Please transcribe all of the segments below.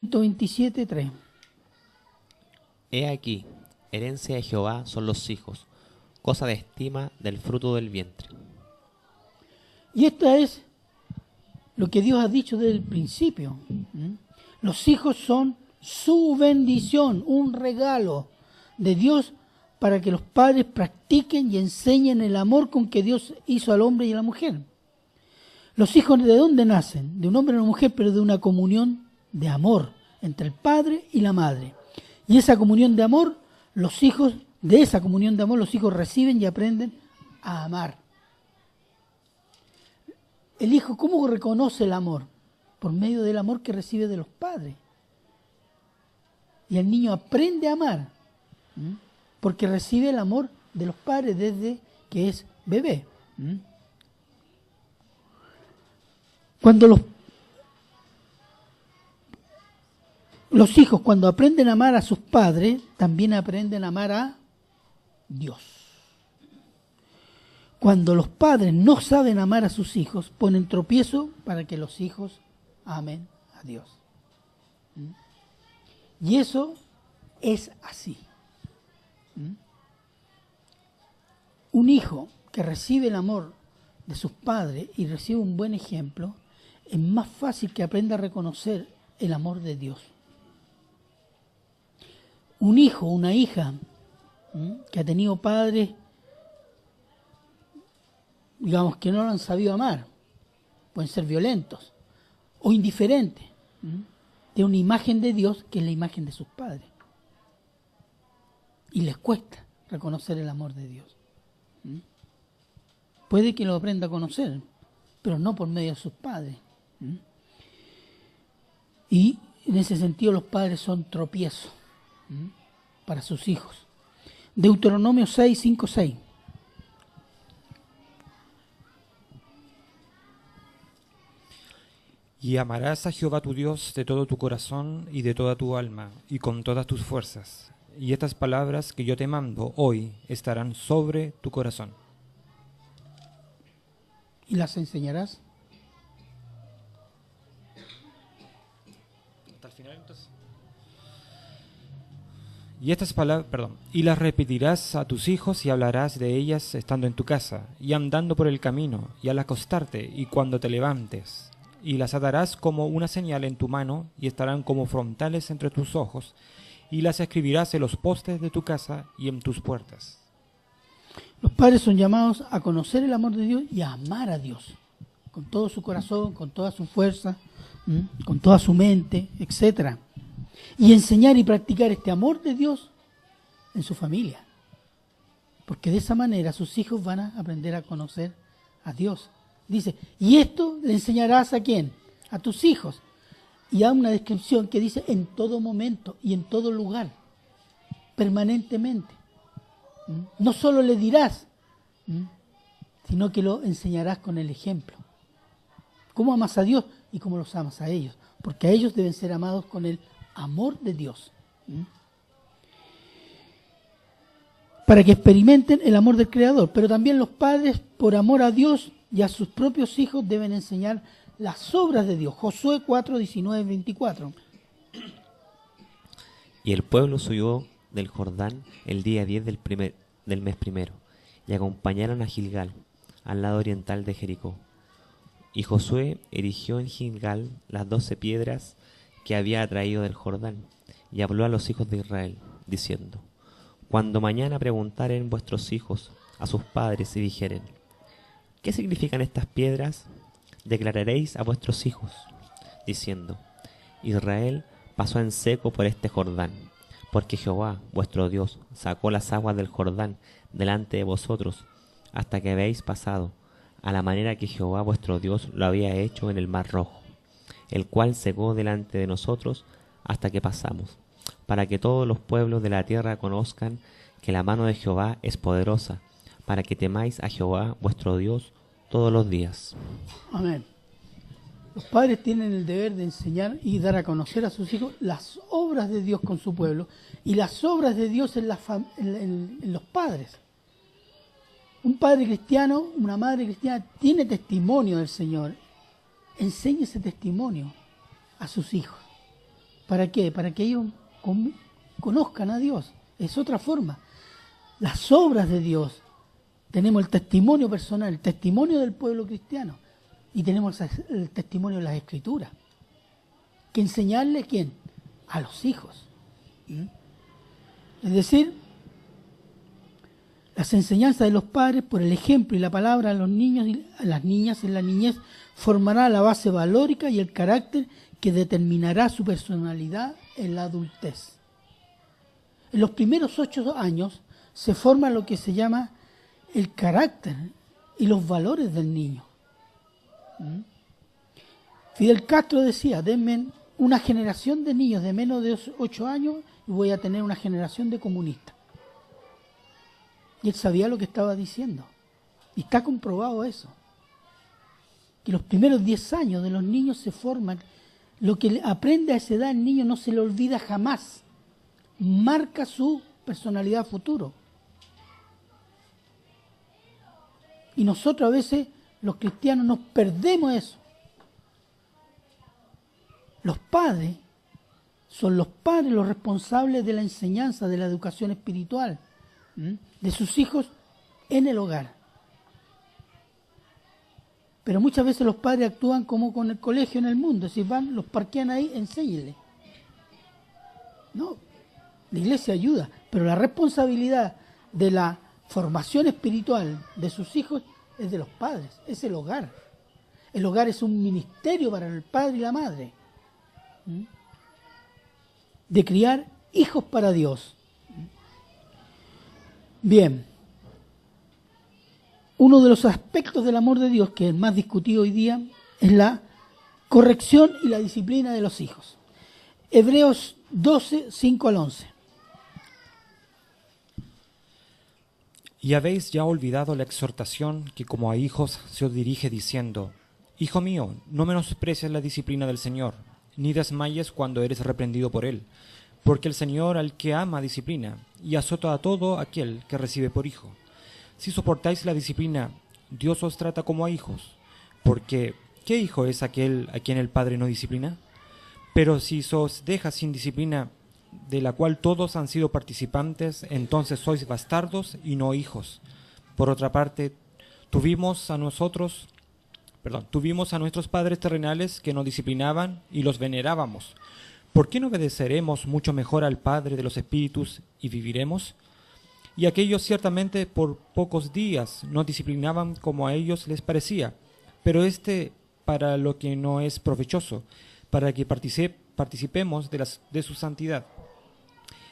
127:3. He aquí, herencia de Jehová son los hijos, cosa de estima del fruto del vientre. Y esto es lo que Dios ha dicho desde el principio. Los hijos son su bendición, un regalo de Dios para que los padres practiquen y enseñen el amor con que Dios hizo al hombre y a la mujer. Los hijos, ¿de dónde nacen? De un hombre y una mujer, pero de una comunión de amor entre el padre y la madre. Y esa comunión de amor, los hijos reciben y aprenden a amar. El hijo, ¿cómo reconoce el amor? Por medio del amor que recibe de los padres. Y el niño aprende a amar, porque recibe el amor de los padres desde que es bebé. Cuando los hijos, cuando aprenden a amar a sus padres, también aprenden a amar a Dios. Cuando los padres no saben amar a sus hijos, ponen tropiezo para que los hijos amen a Dios. Y eso es así. Un hijo que recibe el amor de sus padres y recibe un buen ejemplo, es más fácil que aprenda a reconocer el amor de Dios. Un hijo, una hija que ha tenido padres, digamos, que no lo han sabido amar, pueden ser violentos o indiferentes, de una imagen de Dios que es la imagen de sus padres. Y les cuesta reconocer el amor de Dios. Puede que lo aprenda a conocer, pero no por medio de sus padres. Y en ese sentido los padres son tropiezos para sus hijos. Deuteronomio 6:5-6. Y amarás a Jehová tu Dios de todo tu corazón y de toda tu alma y con todas tus fuerzas. Y estas palabras que yo te mando hoy estarán sobre tu corazón. ¿Y las enseñarás? Hasta el final entonces. Y estas palabras, y las repetirás a tus hijos y hablarás de ellas estando en tu casa y andando por el camino y al acostarte y cuando te levantes. Y las atarás como una señal en tu mano y estarán como frontales entre tus ojos y las escribirás en los postes de tu casa y en tus puertas. Los padres son llamados a conocer el amor de Dios y a amar a Dios con todo su corazón, con toda su fuerza, con toda su mente, etc. Y enseñar y practicar este amor de Dios en su familia. Porque de esa manera sus hijos van a aprender a conocer a Dios. Dice, y esto le enseñarás ¿a quién? A tus hijos. Y hay una descripción que dice en todo momento y en todo lugar, permanentemente. No solo le dirás, sino que lo enseñarás con el ejemplo. ¿Cómo amas a Dios y cómo los amas a ellos? Porque a ellos deben ser amados con el amor de Dios. Para que experimenten el amor del Creador. Pero también los padres, por amor a Dios y a sus propios hijos, deben enseñar las obras de Dios. Josué 4:19-24. Y el pueblo subió del Jordán el día 10 del mes primero, y acompañaron a Gilgal, al lado oriental de Jericó. Y Josué erigió en Gilgal las 12 piedras que había traído del Jordán, y habló a los hijos de Israel, diciendo: Cuando mañana preguntaren vuestros hijos a sus padres y dijeren: ¿qué significan estas piedras? Declararéis a vuestros hijos, diciendo: Israel pasó en seco por este Jordán, porque Jehová, vuestro Dios, sacó las aguas del Jordán delante de vosotros, hasta que habéis pasado, a la manera que Jehová vuestro Dios lo había hecho en el mar Rojo, el cual secó delante de nosotros hasta que pasamos, para que todos los pueblos de la tierra conozcan que la mano de Jehová es poderosa, para que temáis a Jehová vuestro Dios todos los días. Amén. Los padres tienen el deber de enseñar y dar a conocer a sus hijos las obras de Dios con su pueblo y las obras de Dios en los padres. Un padre cristiano, una madre cristiana tiene testimonio del Señor. Enseñe ese testimonio a sus hijos. ¿Para qué? Para que ellos conozcan a Dios. Es otra forma. Las obras de Dios. Tenemos el testimonio personal, el testimonio del pueblo cristiano. Y tenemos el testimonio de las Escrituras. ¿Que enseñarle quién? A los hijos. Es decir, las enseñanzas de los padres por el ejemplo y la palabra a los niños y a las niñas en la niñez formará la base valórica y el carácter que determinará su personalidad en la adultez. En los primeros 8 años se forma lo que se llama el carácter y los valores del niño. Fidel Castro decía, denme una generación de niños de menos de 8 años y voy a tener una generación de comunistas. Y él sabía lo que estaba diciendo. Y está comprobado eso. Que los primeros 10 años de los niños se forman. Lo que aprende a esa edad el niño no se le olvida jamás. Marca su personalidad futuro. Y nosotros a veces, los cristianos, nos perdemos eso. Los padres son los padres los responsables de la enseñanza, de la educación espiritual de sus hijos en el hogar. Pero muchas veces los padres actúan como con el colegio en el mundo, si van, los parquean ahí, enséñenle. No, la iglesia ayuda, pero la responsabilidad de la formación espiritual de sus hijos es de los padres, es el hogar. El hogar es un ministerio para el padre y la madre, de criar hijos para Dios. Bien, uno de los aspectos del amor de Dios que es más discutido hoy día es la corrección y la disciplina de los hijos. Hebreos 12, 5 al 11. Y habéis ya olvidado la exhortación que como a hijos se os dirige diciendo, Hijo mío, no menosprecies la disciplina del Señor, ni desmayes cuando eres reprendido por Él, porque el Señor al que ama disciplina, y azota a todo aquel que recibe por hijo. Si soportáis la disciplina, Dios os trata como a hijos, porque ¿qué hijo es aquel a quien el Padre no disciplina? Pero si se os deja sin disciplina, de la cual todos han sido participantes, entonces sois bastardos y no hijos. Por otra parte, tuvimos a nuestros padres terrenales que nos disciplinaban y los venerábamos. ¿Por qué no obedeceremos mucho mejor al Padre de los Espíritus y viviremos? Y aquellos ciertamente por pocos días nos disciplinaban como a ellos les parecía, pero para lo que no es provechoso, para que participemos de su santidad.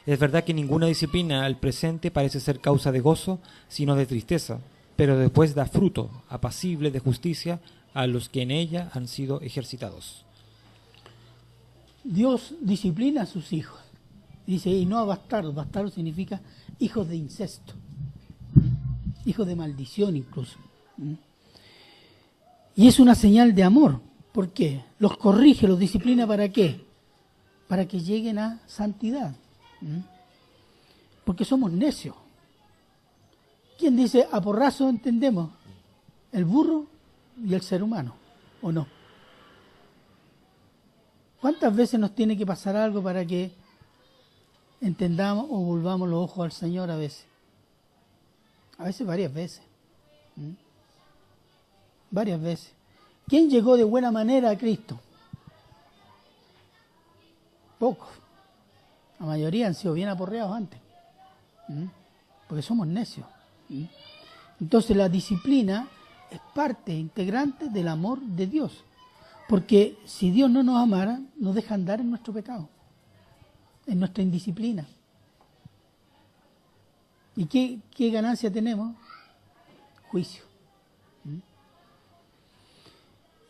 Es verdad que ninguna disciplina al presente parece ser causa de gozo, sino de tristeza, pero después da fruto apacible de justicia a los que en ella han sido ejercitados. Dios disciplina a sus hijos. Dice, y no a bastardos. Bastardos significa hijos de incesto. Hijos de maldición incluso. Y es una señal de amor. ¿Por qué? Los corrige, los disciplina, ¿para qué? Para que lleguen a santidad. Porque somos necios. ¿Quién dice a porrazo entendemos? El burro y el ser humano, ¿o no? ¿Cuántas veces nos tiene que pasar algo para que entendamos o volvamos los ojos al Señor a veces? A veces varias veces. Varias veces. ¿Quién llegó de buena manera a Cristo? Pocos. La mayoría han sido bien aporreados antes. Porque somos necios. Entonces la disciplina es parte integrante del amor de Dios. Porque si Dios no nos amara, nos deja andar en nuestro pecado, en nuestra indisciplina. ¿Y qué ganancia tenemos? Juicio.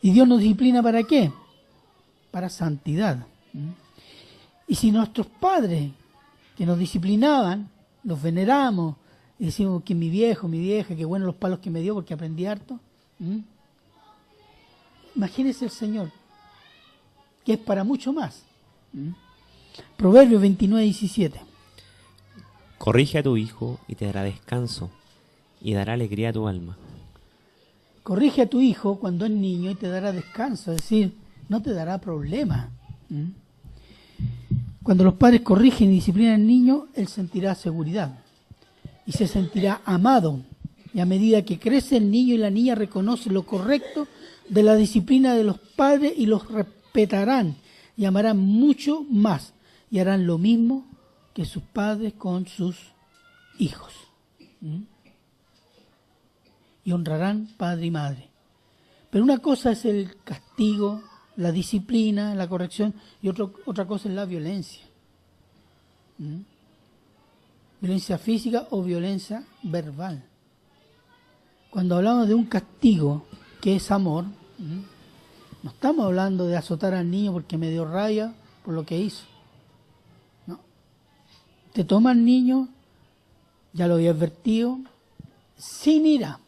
¿Y Dios nos disciplina para qué? Para santidad. Y si nuestros padres que nos disciplinaban, los veneramos y decimos que mi viejo, mi vieja, qué bueno los palos que me dio porque aprendí harto. Imagínese el Señor, que es para mucho más. Proverbios 29, 17. Corrige a tu hijo y te dará descanso, y dará alegría a tu alma. Corrige a tu hijo cuando es niño y te dará descanso, es decir, no te dará problema. Cuando los padres corrigen y disciplinan al niño, él sentirá seguridad y se sentirá amado. Y a medida que crece, el niño y la niña reconocen lo correcto de la disciplina de los padres y los respetarán y amarán mucho más y harán lo mismo que sus padres con sus hijos. Y honrarán padre y madre. Pero una cosa es el castigo, la disciplina, la corrección, y otra cosa es la violencia. Violencia física o violencia verbal. Cuando hablamos de un castigo que es amor, no estamos hablando de azotar al niño porque me dio rabia por lo que hizo. No. Te toma al niño, ya lo había advertido, sin ira.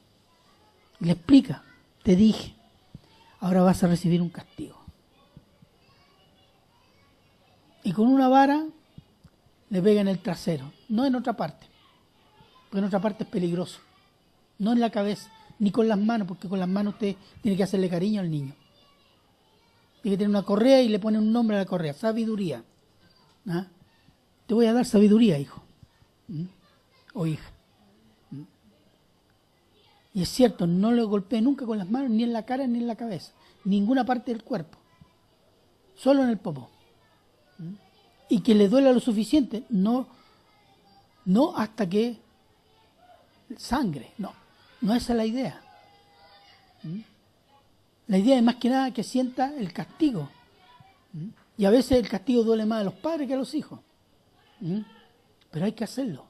Le explica, te dije, ahora vas a recibir un castigo. Y con una vara le pega en el trasero, no en otra parte, porque en otra parte es peligroso. No en la cabeza, ni con las manos, porque con las manos usted tiene que hacerle cariño al niño. Tiene que tener una correa y le pone un nombre a la correa, sabiduría. ¿Ah? Te voy a dar sabiduría, hijo. O hija. Y es cierto, no le golpeé nunca con las manos, ni en la cara, ni en la cabeza. Ninguna parte del cuerpo. Solo en el popó. Y que le duela lo suficiente, no hasta que sangre, no esa es la idea. La idea es más que nada que sienta el castigo. Y a veces el castigo duele más a los padres que a los hijos. Pero hay que hacerlo.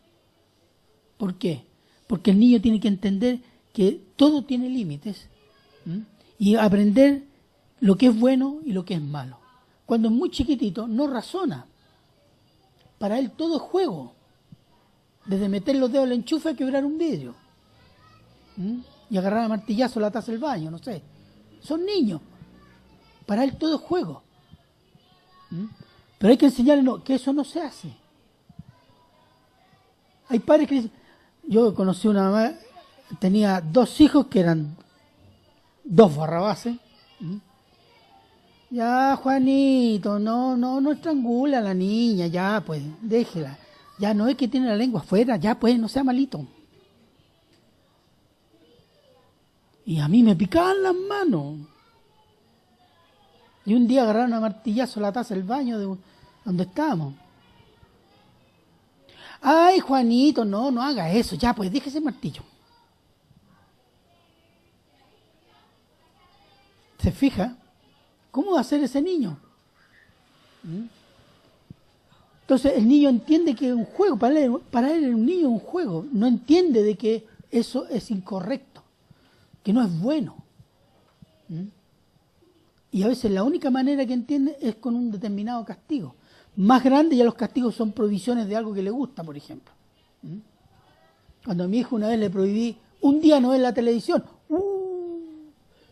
¿Por qué? Porque el niño tiene que entender que todo tiene límites y aprender lo que es bueno y lo que es malo. Cuando es muy chiquitito no razona. Para él todo es juego. Desde meter los dedos al enchufe a quebrar un vidrio. Y agarrar a martillazo la taza del baño, no sé. Son niños. Para él todo es juego. Pero hay que enseñarle que eso no se hace. Hay padres que dicen, yo conocí una mamá, tenía 2 hijos que eran 2 barrabases. Ya, Juanito, no estrangula a la niña, ya, pues, déjela. Ya no es que tiene la lengua afuera, ya, pues, no sea malito. Y a mí me picaban las manos. Y un día agarraron a martillazo la taza del baño de donde estábamos. Ay, Juanito, no haga eso, ya, pues, déjese el martillo. ¿Se fija? ¿Cómo va a ser ese niño? Entonces el niño entiende que es un juego, para él un niño es un juego, no entiende de que eso es incorrecto, que no es bueno. Y a veces la única manera que entiende es con un determinado castigo. Más grande ya los castigos son prohibiciones de algo que le gusta, por ejemplo. Cuando a mi hijo una vez le prohibí un día no ver la televisión,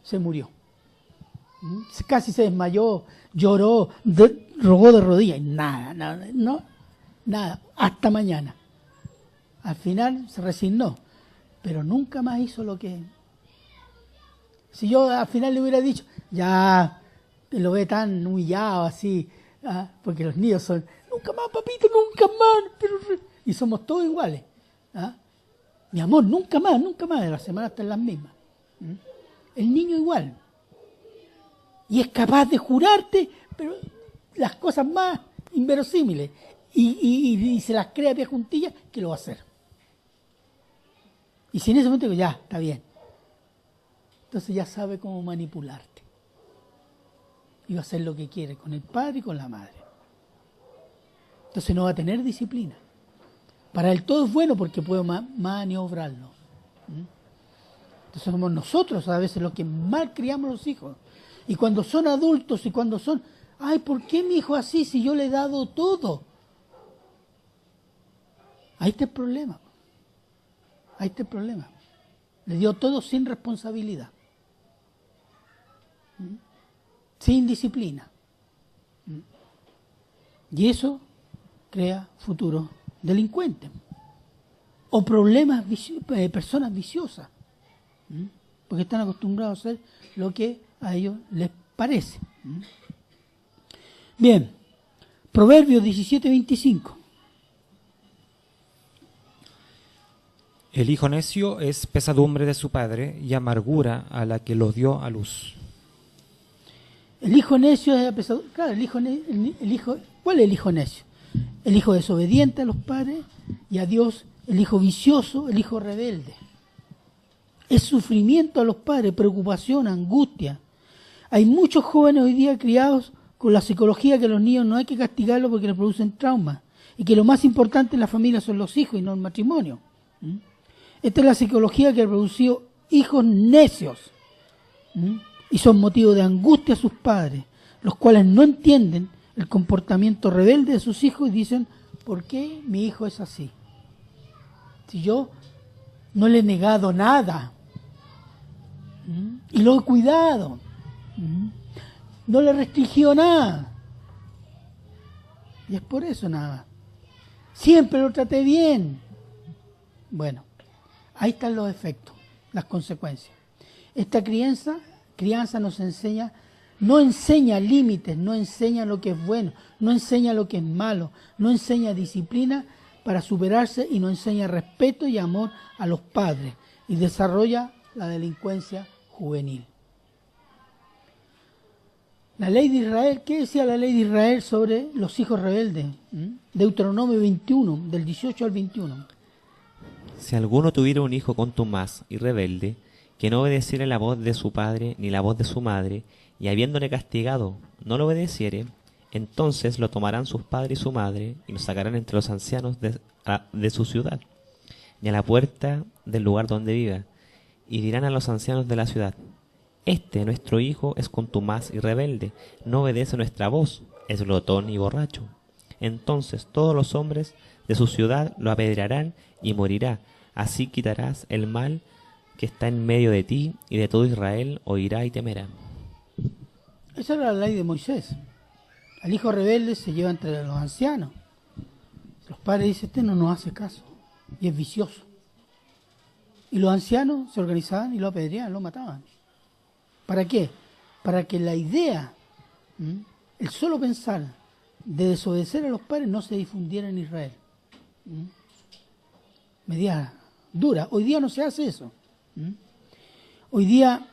se murió. Casi se desmayó, lloró, rogó de rodillas, nada, hasta mañana. Al final se resignó, pero nunca más hizo lo que... Si yo al final le hubiera dicho, ya lo ve tan humillado así, porque los niños son, nunca más papito, nunca más, y somos todos iguales. Mi amor, nunca más, de la semana están las mismas. El niño igual. Y es capaz de jurarte, pero las cosas más inverosímiles. Y se las cree a pie juntillas que lo va a hacer. Y si en ese momento digo, ya, está bien. Entonces ya sabe cómo manipularte. Y va a hacer lo que quiere con el padre y con la madre. Entonces no va a tener disciplina. Para él todo es bueno porque puede maniobrarlo. Entonces somos nosotros a veces los que mal criamos a los hijos. Y cuando son adultos y cuando son, ay, ¿por qué mi hijo así si yo le he dado todo? Ahí está el problema. Le dio todo sin responsabilidad. Sin disciplina. Y eso crea futuros delincuentes. O problemas, personas viciosas. Porque están acostumbrados a hacer lo que a ellos les parece. Bien, Proverbios 17:25. El hijo necio es pesadumbre de su padre y amargura a la que lo dio a luz. El hijo necio es pesadumbre. Claro, ¿cuál es el hijo necio? El hijo desobediente a los padres y a Dios, el hijo vicioso, el hijo rebelde. Es sufrimiento a los padres, preocupación, angustia. Hay muchos jóvenes hoy día criados con la psicología que los niños no hay que castigarlos porque les producen traumas y que lo más importante en la familia son los hijos y no el matrimonio. Esta es la psicología que ha producido hijos necios y son motivo de angustia a sus padres, los cuales no entienden el comportamiento rebelde de sus hijos y dicen, ¿por qué mi hijo es así? Si yo no le he negado nada y lo he cuidado, no le restringió nada. Y es por eso nada más. Siempre lo traté bien. Bueno, ahí están los efectos, las consecuencias. Esta crianza nos enseña, no enseña límites, no enseña lo que es bueno, no enseña lo que es malo, no enseña disciplina para superarse y no enseña respeto y amor a los padres y desarrolla la delincuencia juvenil. La ley de Israel, ¿qué decía la ley de Israel sobre los hijos rebeldes? Deuteronomio 21, del 18 al 21. Si alguno tuviera un hijo contumaz y rebelde, que no obedeciere la voz de su padre ni la voz de su madre, y habiéndole castigado no lo obedeciere, entonces lo tomarán sus padres y su madre, y lo sacarán entre los ancianos de su ciudad, y a la puerta del lugar donde viva, y dirán a los ancianos de la ciudad, este nuestro hijo es contumaz y rebelde, no obedece nuestra voz, es glotón y borracho. Entonces todos los hombres de su ciudad lo apedrearán y morirá. Así quitarás el mal que está en medio de ti, y de todo Israel oirá y temerá. Esa era la ley de Moisés. Al hijo rebelde se lleva entre los ancianos. Los padres dicen, este no nos hace caso y es vicioso. Y los ancianos se organizaban y lo apedreaban, lo mataban. ¿Para qué? Para que la idea, el solo pensar de desobedecer a los padres no se difundiera en Israel. Medida dura. Hoy día no se hace eso. Hoy día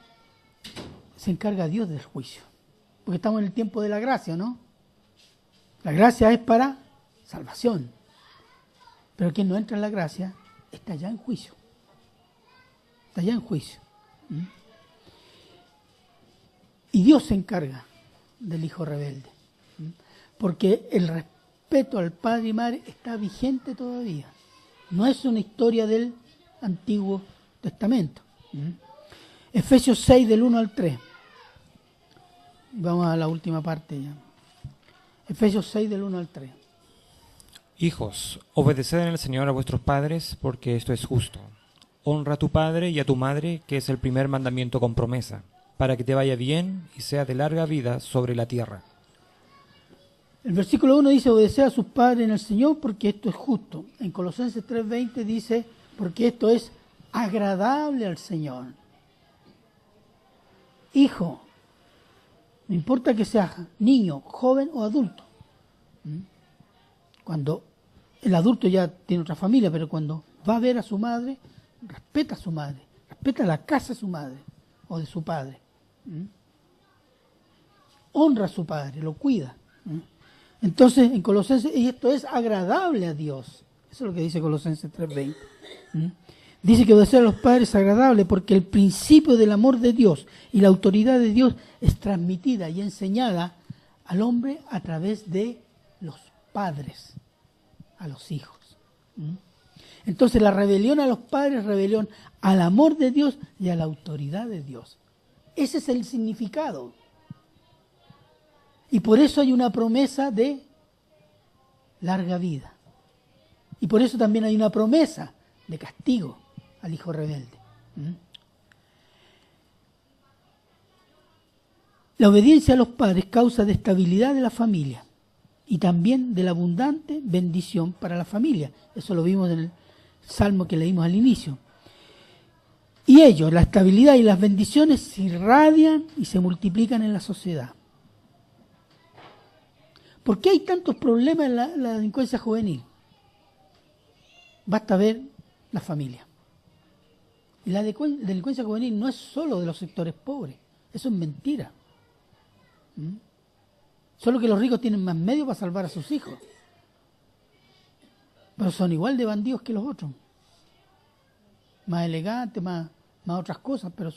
se encarga Dios del juicio. Porque estamos en el tiempo de la gracia, ¿no? La gracia es para salvación. Pero quien no entra en la gracia está ya en juicio. Está ya en juicio. Y Dios se encarga del hijo rebelde. Porque el respeto al padre y madre está vigente todavía. No es una historia del Antiguo Testamento. Efesios 6, del 1 al 3. Vamos a la última parte ya. Efesios 6, del 1 al 3. Hijos, obedeced en el Señor a vuestros padres, porque esto es justo. Honra a tu padre y a tu madre, que es el primer mandamiento con promesa, para que te vaya bien y sea de larga vida sobre la tierra. El versículo 1 dice, obedecer a sus padres en el Señor, porque esto es justo. En Colosenses 3:20 dice, porque esto es agradable al Señor. Hijo, no importa que seas niño, joven o adulto. Cuando el adulto ya tiene otra familia, pero cuando va a ver a su madre, respeta a su madre, respeta la casa de su madre o de su padre. Honra a su padre, lo cuida. Entonces, en Colosenses, esto es agradable a Dios. Eso es lo que dice Colosenses 3:20. Dice que obedecer a los padres es agradable porque el principio del amor de Dios y la autoridad de Dios es transmitida y enseñada al hombre a través de los padres, a los hijos. Entonces, la rebelión a los padres es rebelión al amor de Dios y a la autoridad de Dios. Ese es el significado. Y por eso hay una promesa de larga vida. Y por eso también hay una promesa de castigo al hijo rebelde. La obediencia a los padres causa de estabilidad de la familia y también de la abundante bendición para la familia. Eso lo vimos en el salmo que leímos al inicio. Y ellos, la estabilidad y las bendiciones se irradian y se multiplican en la sociedad. ¿Por qué hay tantos problemas en la delincuencia juvenil? Basta ver la familia. Y la delincuencia juvenil no es solo de los sectores pobres, eso es mentira. Solo que los ricos tienen más medios para salvar a sus hijos. Pero son igual de bandidos que los otros. Más elegantes, más otras cosas, pero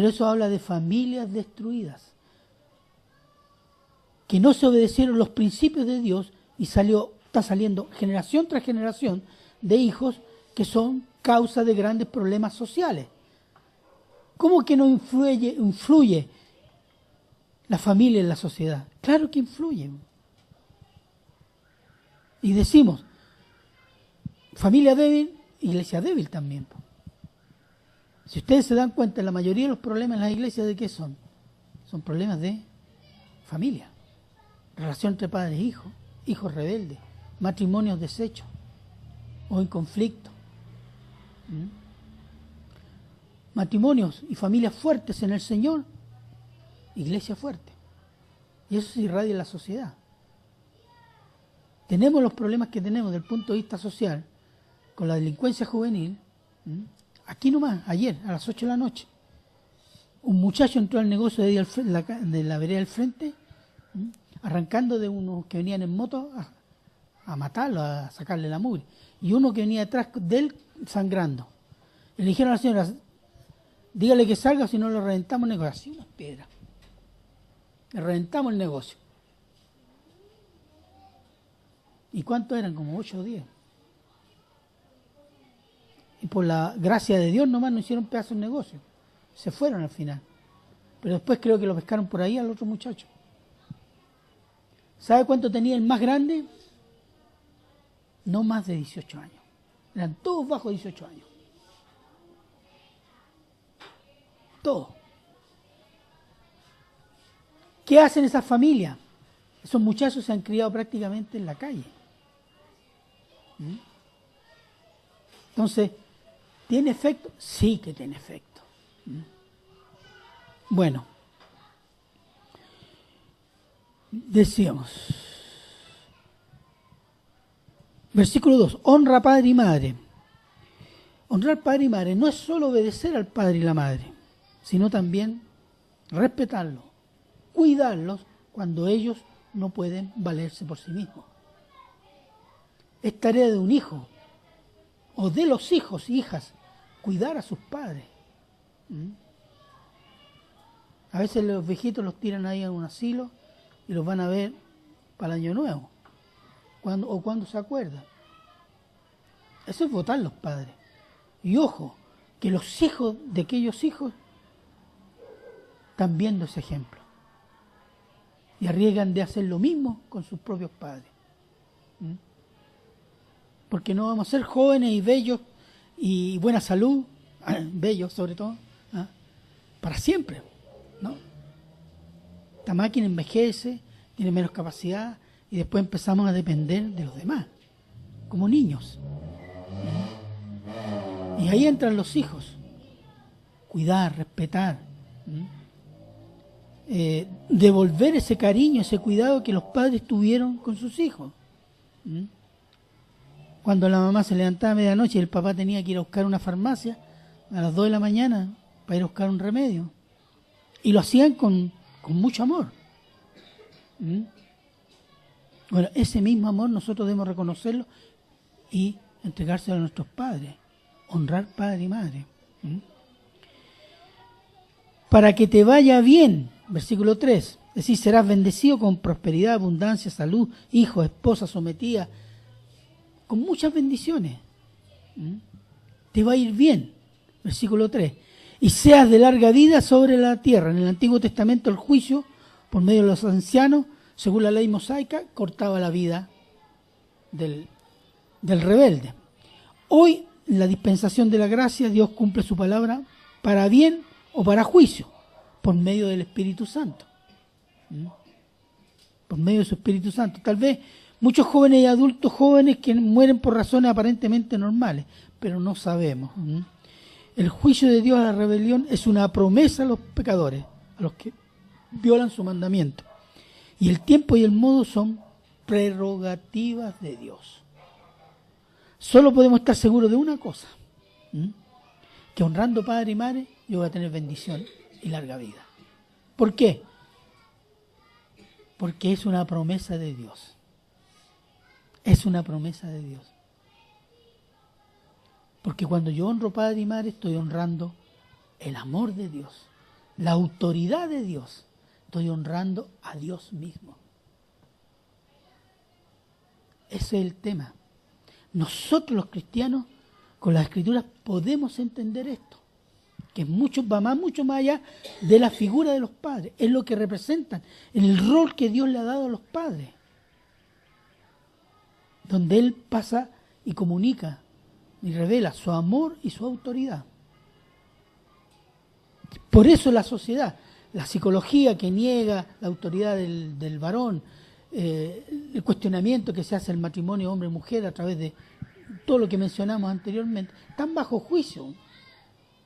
eso habla de familias destruidas. Que no se obedecieron los principios de Dios y está saliendo generación tras generación de hijos que son causa de grandes problemas sociales. ¿Cómo que no influye la familia en la sociedad? Claro que influye. Y decimos, familia débil, iglesia débil también. Si ustedes se dan cuenta, la mayoría de los problemas en las iglesias, ¿de qué son? Son problemas de familia. Relación entre padres e hijos, hijos rebeldes, matrimonios deshechos o en conflicto. Matrimonios y familias fuertes en el Señor, iglesia fuerte. Y eso se irradia en la sociedad. Tenemos los problemas que tenemos desde el punto de vista social con la delincuencia juvenil. Aquí nomás, ayer, a las 8 de la noche, un muchacho entró al negocio de la vereda del frente, arrancando de unos que venían en moto a matarlo, a sacarle la mugre. Y uno que venía detrás de él sangrando. Le dijeron a la señora, dígale que salga, si no le reventamos el negocio. Así unas piedras. Le reventamos el negocio. ¿Y cuántos eran? Como 8 o 10. Y por la gracia de Dios nomás no hicieron pedazo el negocio. Se fueron al final. Pero después creo que lo pescaron por ahí al otro muchacho. ¿Sabe cuánto tenía el más grande? No más de 18 años. Eran todos bajo 18 años. Todos. ¿Qué hacen esas familias? Esos muchachos se han criado prácticamente en la calle. Entonces, ¿tiene efecto? Sí que tiene efecto. Bueno, decíamos, versículo 2, honra a padre y madre. Honrar padre y madre no es solo obedecer al padre y la madre, sino también respetarlos, cuidarlos cuando ellos no pueden valerse por sí mismos. Es tarea de un hijo o de los hijos y hijas cuidar a sus padres. A veces los viejitos los tiran ahí a un asilo y los van a ver para el año nuevo cuando se acuerdan. Eso es votar los padres. Y ojo, que los hijos de aquellos hijos están viendo ese ejemplo y arriesgan de hacer lo mismo con sus propios padres. Porque no vamos a ser jóvenes y bellos y buena salud, bellos sobre todo, para siempre, ¿no? Esta máquina envejece, tiene menos capacidad y después empezamos a depender de los demás, como niños. Y ahí entran los hijos, cuidar, respetar, devolver ese cariño, ese cuidado que los padres tuvieron con sus hijos. Cuando la mamá se levantaba a medianoche y el papá tenía que ir a buscar una farmacia a las 2 de la mañana para ir a buscar un remedio. Y lo hacían con mucho amor. Bueno, ese mismo amor nosotros debemos reconocerlo y entregárselo a nuestros padres. Honrar padre y madre. Para que te vaya bien, versículo 3. Es decir, serás bendecido con prosperidad, abundancia, salud, hijos, esposa sometida, con muchas bendiciones. Te va a ir bien. Versículo 3. Y seas de larga vida sobre la tierra. En el Antiguo Testamento el juicio, por medio de los ancianos, según la ley mosaica, cortaba la vida del rebelde. Hoy, en la dispensación de la gracia, Dios cumple su palabra para bien o para juicio, por medio del Espíritu Santo. Por medio de su Espíritu Santo. Tal vez muchos jóvenes y adultos jóvenes que mueren por razones aparentemente normales, pero no sabemos. El juicio de Dios a la rebelión es una promesa a los pecadores, a los que violan su mandamiento. Y el tiempo y el modo son prerrogativas de Dios. Solo podemos estar seguros de una cosa, que honrando padre y madre yo voy a tener bendición y larga vida. ¿Por qué? Porque es una promesa de Dios. Es una promesa de Dios. Porque cuando yo honro padre y madre estoy honrando el amor de Dios, la autoridad de Dios. Estoy honrando a Dios mismo. Ese es el tema. Nosotros los cristianos con las Escrituras podemos entender esto, que va mucho más allá de la figura de los padres, es lo que representan, el rol que Dios le ha dado a los padres, donde Él pasa y comunica y revela su amor y su autoridad. Por eso la sociedad, la psicología que niega la autoridad del varón, el cuestionamiento que se hace al matrimonio hombre-mujer a través de todo lo que mencionamos anteriormente, están bajo juicio.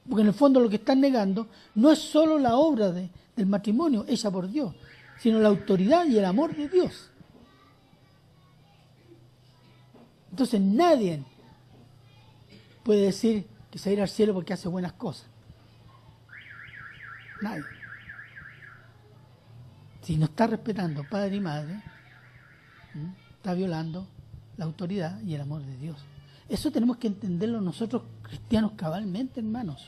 Porque en el fondo lo que están negando no es solo la obra del matrimonio hecha por Dios, sino la autoridad y el amor de Dios. Entonces nadie puede decir que se va a ir al cielo porque hace buenas cosas. Nadie. Si no está respetando padre y madre, está violando la autoridad y el amor de Dios. Eso tenemos que entenderlo nosotros cristianos cabalmente, hermanos.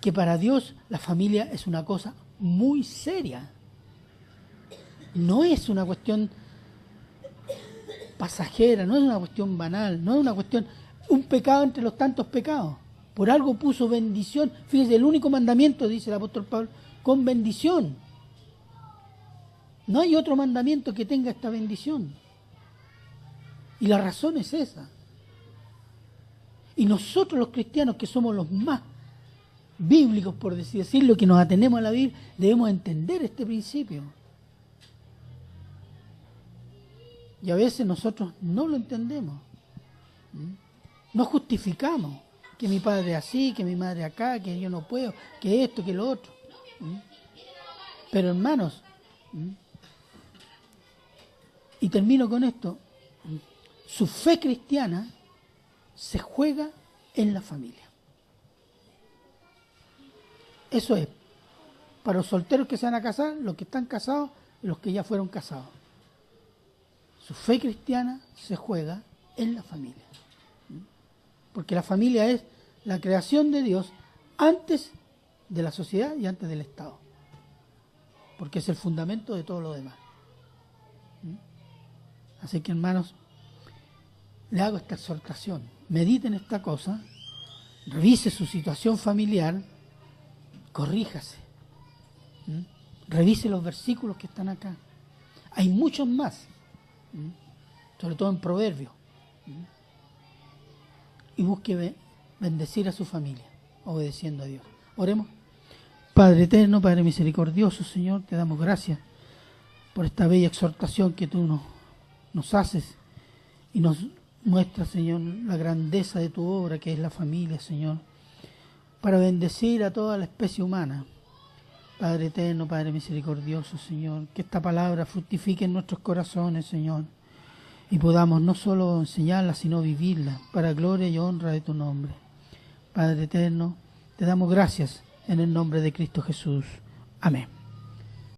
Que para Dios la familia es una cosa muy seria. No es una cuestión pasajera, no es una cuestión banal, no es una cuestión, un pecado entre los tantos pecados. Por algo puso bendición. Fíjese, el único mandamiento, dice el apóstol Pablo, con bendición. No hay otro mandamiento que tenga esta bendición. Y la razón es esa. Y nosotros los cristianos, que somos los más bíblicos, por decirlo, que nos atenemos a la Biblia, debemos entender este principio. Y a veces nosotros no lo entendemos. No justificamos que mi padre es así, que mi madre acá, que yo no puedo, que esto, que lo otro. Pero hermanos, y termino con esto, su fe cristiana se juega en la familia. Eso es, para los solteros que se van a casar, los que están casados y los que ya fueron casados. Su fe cristiana se juega en la familia. Porque la familia es la creación de Dios antes de la sociedad y antes del Estado. Porque es el fundamento de todo lo demás. Así que, hermanos, le hago esta exhortación. Mediten esta cosa, revise su situación familiar, corríjase. Revise los versículos que están acá. Hay muchos más, sobre todo en Proverbios. Y busque bendecir a su familia, obedeciendo a Dios. Oremos. Padre eterno, Padre misericordioso, Señor, te damos gracias por esta bella exhortación que tú nos haces y nos muestras, Señor, la grandeza de tu obra, que es la familia, Señor, para bendecir a toda la especie humana. Padre eterno, Padre misericordioso, Señor, que esta palabra fructifique en nuestros corazones, Señor, y podamos no solo enseñarla, sino vivirla, para gloria y honra de tu nombre. Padre eterno, te damos gracias en el nombre de Cristo Jesús. Amén.